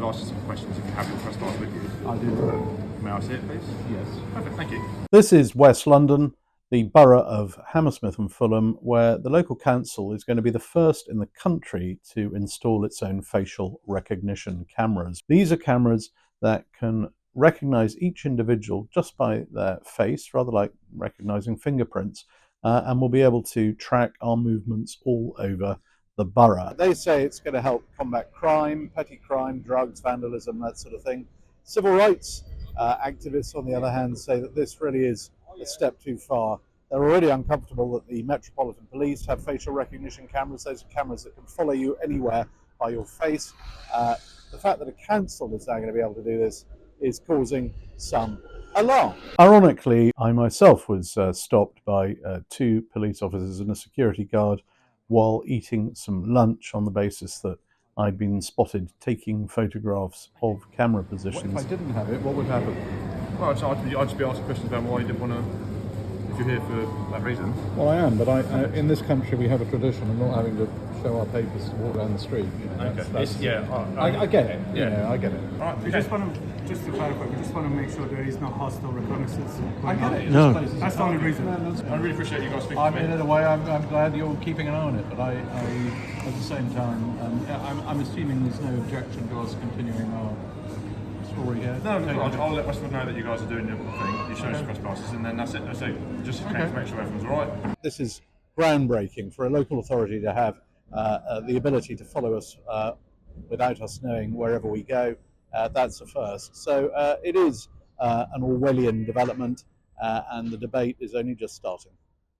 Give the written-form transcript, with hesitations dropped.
would ask you some questions if you have your trespass with you. I do. May I see it, please? Yes. Perfect, thank you. This is West London, the borough of Hammersmith and Fulham, where the local council is going to be the first in the country to install its own facial recognition cameras. These are cameras that can recognise each individual just by their face, rather like recognising fingerprints, and will be able to track our movements all over the borough. They say it's going to help combat crime, petty crime, drugs, vandalism, that sort of thing. Civil rights activists, on the other hand, say that this really is a step too far. They're already uncomfortable that the Metropolitan Police have facial recognition cameras. Those are cameras that can follow you anywhere by your face. The fact that a council is now going to be able to do this is causing some alarm. Ironically, I myself was stopped by two police officers and a security guard while eating some lunch on the basis that I'd been spotted taking photographs of camera positions. If I didn't have it, what would happen? Well, I'd just be asking questions about why you didn't want to, if you're here for that reason. Well, I am, but in this country we have a tradition of not having to show our papers to walk down the street. I get it. I get it. All right, Just to clarify, we just want to make sure there is no hostile reconnaissance. I get it. No. That's the only reason. I really appreciate you guys speaking I to mean, me. in a way, I'm glad you're keeping an eye on it, but I at the same time, I'm assuming there's no objection to us continuing our story here. No, I'll let Westwood know that you guys are doing your thing. You show us trespasses, and then that's it. That's it. Just came to make sure everyone's all right. This is groundbreaking for a local authority to have the ability to follow us without us knowing wherever we go. That's a first. So it is an Orwellian development, and the debate is only just starting.